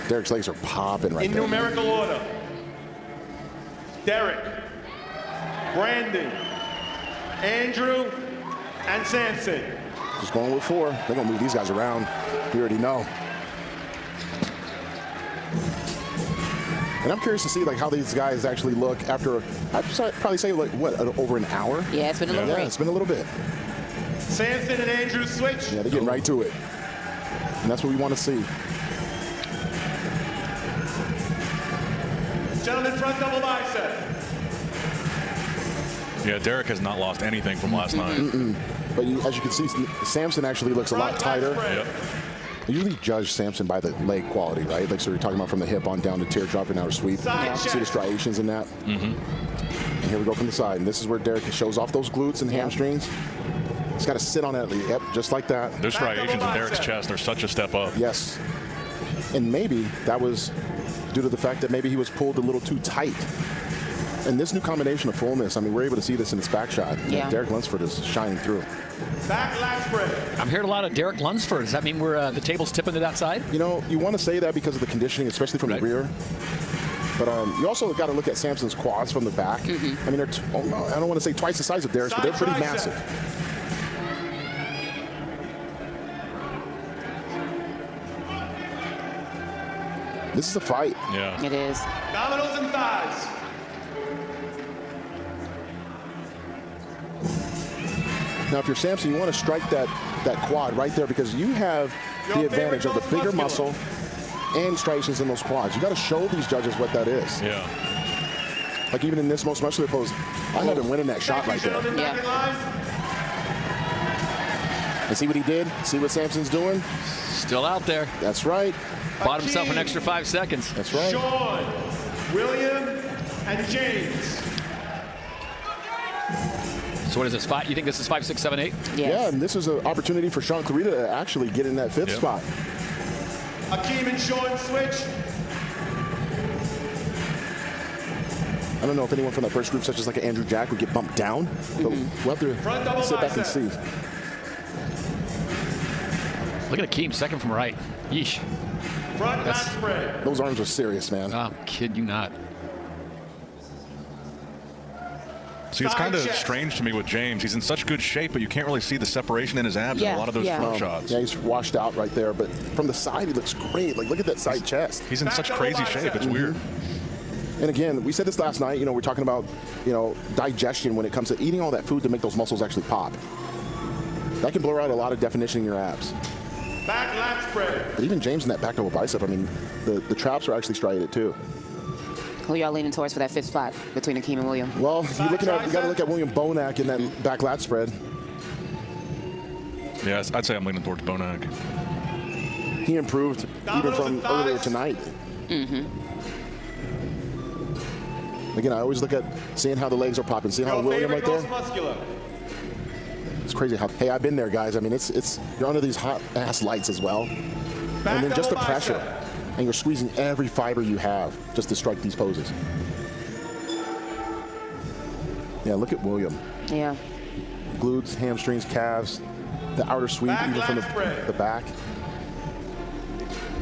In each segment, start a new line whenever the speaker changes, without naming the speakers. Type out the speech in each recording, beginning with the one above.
Derek's legs are popping right there.
In numerical order, Derek, Brandon, Andrew, and Samson.
Just going with 4. They're going to move these guys around. We already know. And I'm curious to see like how these guys actually look after, I'd probably say like, what, over an hour?
Yeah, it's been a little bit.
Yeah, it's been a little bit.
Samson and Andrew switch.
Yeah, they're getting right to it. And that's what we want to see.
Gentlemen, front double bicep.
Yeah, Derek has not lost anything from last night.
But as you can see, Samson actually looks a lot tighter.
Yep.
I usually judge Samson by the leg quality, right? Like, so you're talking about from the hip on down to teardrop and outer sweep. You see the striations in that. And here we go from the side. And this is where Derek shows off those glutes and hamstrings. He's got to sit on it. Yep, just like that.
Those striations in Derek's chest are such a step up.
Yes. And maybe that was due to the fact that maybe he was pulled a little too tight. And this new combination of fullness, I mean, we're able to see this in his back shot.
Yeah.
Derek Lunsford is shining through.
Back lat spread.
I'm hearing a lot of Derek Lunsford. Does that mean we're the table's tipping to that side?
You know, you want to say that because of the conditioning, especially from the rear. But you also got to look at Samson's quads from the back. I mean, they're I don't want to say twice the size of Derek's, but they're pretty massive. This is a fight.
Yeah.
It is.
Dominoes and thighs.
Now, if you're Samson, you want to strike that quad right there because you have the advantage of the bigger muscle and striations in those quads. You got to show these judges what that is.
Yeah.
Like even in this most muscular pose, I had him winning that shot right there.
Yeah.
And see what he did? See what Samson's doing?
Still out there.
That's right.
Bought himself an extra 5 seconds.
That's right.
Sean, William, and James.
So what is this? You think this is 5, 6, 7, 8?
Yes.
Yeah, and this is an opportunity for Sean Clarita to actually get in that 5th spot.
Akeem and Sean switch.
I don't know if anyone from that first group, such as like an Andrew Jack, would get bumped down. But we'll have to sit back and see.
Look at Akeem, second from right. Yeesh.
Front lat spread.
Those arms are serious, man.
Oh, kid you not.
See, it's kind of strange to me with James. He's in such good shape, but you can't really see the separation in his abs in a lot of those front shots.
Yeah, he's washed out right there, but from the side, he looks great. Like, look at that side chest.
He's in such crazy shape. It's weird.
And again, we said this last night, you know, we're talking about, you know, digestion when it comes to eating all that food to make those muscles actually pop. That can blur out a lot of definition in your abs.
Back lat spread.
But even James in that back double bicep, I mean, the traps are actually striated too.
Who y'all leaning towards for that 5th spot between Akeem and William?
Well, you got to look at William Bonac in that back lat spread.
Yeah, I'd say I'm leaning towards Bonac.
He improved even from earlier tonight. Again, I always look at seeing how the legs are popping. See how William right there? It's crazy how, hey, I've been there, guys. I mean, it's you're under these hot ass lights as well. And then just the pressure. And you're squeezing every fiber you have just to strike these poses. Yeah, look at William.
Yeah.
Glutes, hamstrings, calves, the outer sweep, even from the back.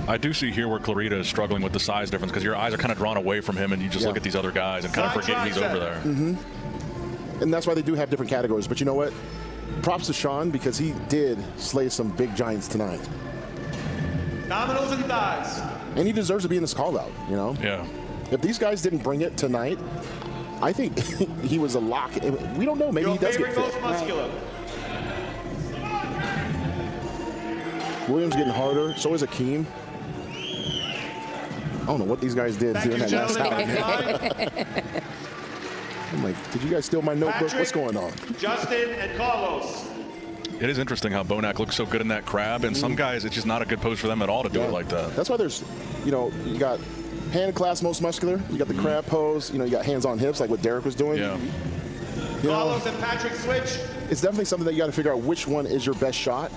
I do see here where Clarita is struggling with the size difference because your eyes are kind of drawn away from him and you just look at these other guys and kind of forget he's over there.
And that's why they do have different categories. But you know what? Props to Sean because he did slay some big giants tonight.
Dominoes and thighs.
And he deserves to be in this call out, you know?
Yeah.
If these guys didn't bring it tonight, I think he was a lock. We don't know. Maybe he does get fit. William's getting harder. So is Akeem. I don't know what these guys did during that last time. I'm like, did you guys steal my notebook? What's going on?
Justin and Carlos.
It is interesting how Bonac looks so good in that crab, and some guys, it's just not a good pose for them at all to do it like that.
That's why there's, you know, you got hand clasp most muscular, you got the crab pose, you know, you got hands on hips like what Derek was doing.
Yeah.
You know,
Carlos and Patrick switch.
it's definitely something that you got to figure out which one is your best shot.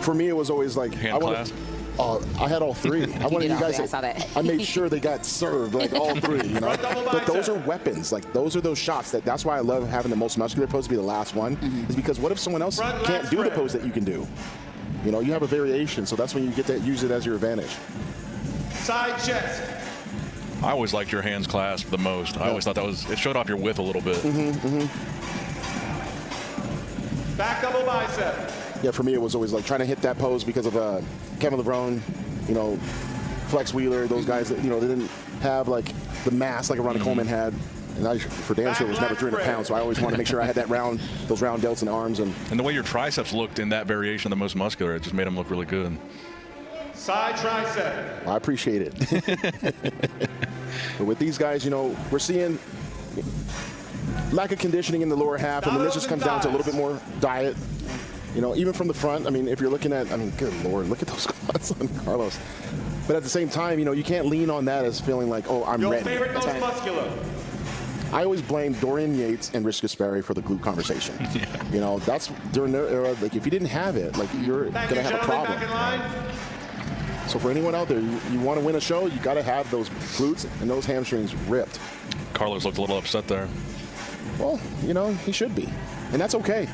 For me, it was always like,
hand clasp.
I had all three. I wanted you guys
I saw that.
I made sure they got served, like all three, you know. But those are weapons. Like those are those shots. That's why I love having the most muscular pose to be the last one. Is because what if someone else can't do the pose that you can do? You know, you have a variation, so that's when you get to use it as your advantage.
Side chest.
I always liked your hands clasp the most. I always thought it showed off your width a little bit.
Back double bicep.
Yeah, for me it was always like trying to hit that pose because of Kevin Levrone, you know, Flex Wheeler, those guys that, you know, they didn't have like the mass like a Ronnie Coleman had. And I, for damn sure, it was never 300 pounds, so I always wanted to make sure I had that those round delts and arms. And
the way your triceps looked in that variation, the most muscular, it just made them look really good.
Side tricep.
I appreciate it. But with these guys, you know, we're seeing lack of conditioning in the lower half, and then this just comes down to a little bit more diet. You know, even from the front, I mean, if you're looking at, I mean, good Lord, look at those quads on Carlos. But at the same time, you know, you can't lean on that as feeling like, oh, I'm
Your
ready.
favorite most muscular.
I always blame Dorian Yates and Rich Gasperi for the glute conversation. Yeah. You know, that's during their era. Like, if you didn't have it, like, you're going to have a problem.
Back in line.
So for anyone out there, you want to win a show, you got to have those glutes and those hamstrings ripped.
Carlos looked a little upset there.
Well, you know, he should be. And that's okay.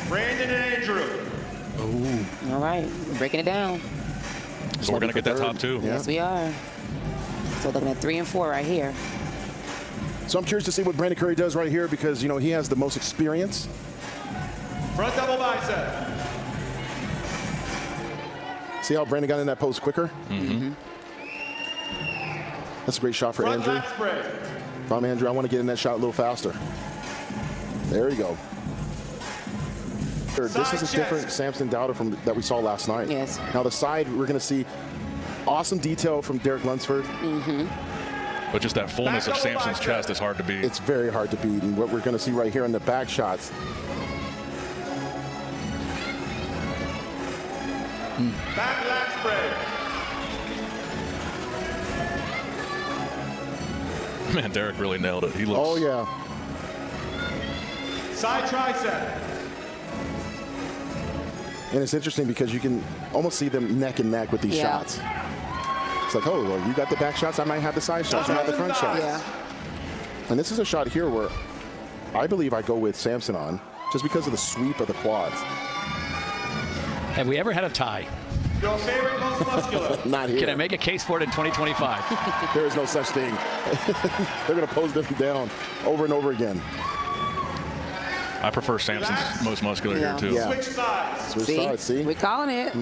Brandon and Andrew.
Ooh.
All right, we're breaking it down.
So we're going to get that top two.
Yeah.
Yes, we are. So looking at 3 and 4 right here.
So I'm curious to see what Brandon Curry does right here because, you know, he has the most experience.
Front double bicep.
See how Brandon got in that pose quicker?
Mm-hmm.
That's a great shot for
Front
Andrew.
lat spread.
If I'm Andrew, I want to get in that shot a little faster. There you go. This is a different Samson Dauda that we saw last night.
Yes.
Now the side, we're going to see awesome detail from Derek Lunsford.
But just that fullness of Samson's chest is hard to beat.
It's very hard to beat. And what we're going to see right here in the back shots.
Back lat spread.
Man, Derek really nailed it. He looks.
Oh, yeah.
Side tricep.
And it's interesting because you can almost see them neck and neck with these shots. It's like, oh, well, you got the back shots, I might have the side shots, you have the front shots.
Yeah.
And this is a shot here where I believe I go with Samson on just because of the sweep of the quads.
Have we ever had a tie?
Your favorite most muscular.
Not here.
Can I make a case for it in 2025?
There is no such thing. They're going to pose them down over and over again.
I prefer Samson's most muscular here, too.
Yeah.
Switch sides.
Switch sides, see?
We're calling it.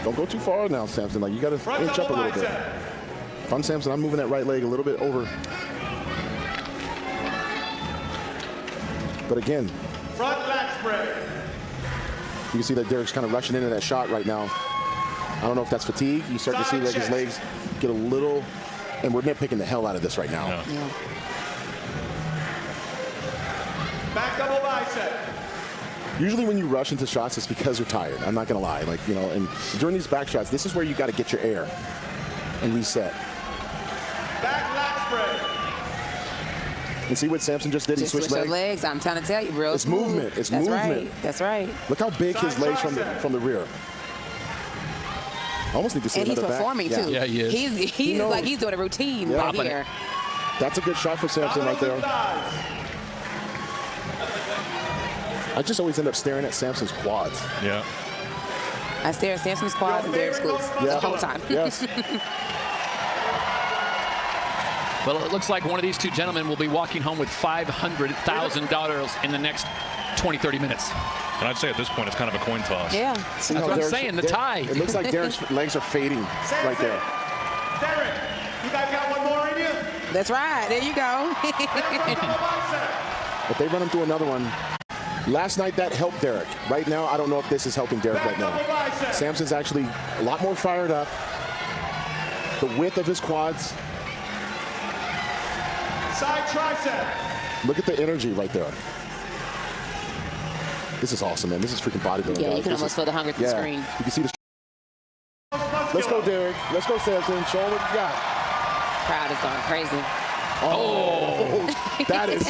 Don't go too far now, Samson. Like, you got to inch up a little bit. If I'm Samson, I'm moving that right leg a little bit over. But again,
Front lat spread.
you can see that Derek's kind of rushing into that shot right now. I don't know if that's fatigue. You start to see like his legs get a little, and we're nitpicking the hell out of this right now.
Yeah.
Back double bicep.
Usually when you rush into shots, it's because you're tired. I'm not going to lie. Like, you know, and during these back shots, this is where you got to get your air and reset.
Back lat spread.
And see what Samson just did?
Just
He switched
switch
legs.
those legs. I'm trying to tell you, real
It's
smooth.
movement. It's
That's
movement.
Right. That's right.
Look how big his legs from the rear. I almost need to see
And he's
another
performing
back.
too.
Yeah, he is.
He's like he's doing a routine right
Popping
here.
it.
That's a good shot for Samson right there. I just always end up staring at Samson's quads.
Yeah.
I stare at Samson's quads and Derek's glutes the whole time.
Yes.
Well, it looks like one of these two gentlemen will be walking home with $500,000 in the next 20, 30 minutes.
And I'd say at this point, it's kind of a coin toss.
Yeah.
See
That's
how
what I'm
Derek's-
saying, the tie.
It looks like Derek's legs are fading right there.
Derek, you guys got one more in you?
That's right. There you go.
Front double bicep.
But they run him through another one. Last night that helped Derek. Right now, I don't know if this is helping Derek right
Back double
now.
bicep.
Samson's actually a lot more fired up. The width of his quads.
Side tricep.
Look at the energy right there. This is awesome, man. This is freaking bodybuilding.
Yeah,
guys.
you can
This
almost
is-
feel the hunger through the screen.
You can see the.
Most
Let's go,
muscular.
Derek. Let's go, Samson. Show him what you got.
Crowd is going crazy.
Oh, that is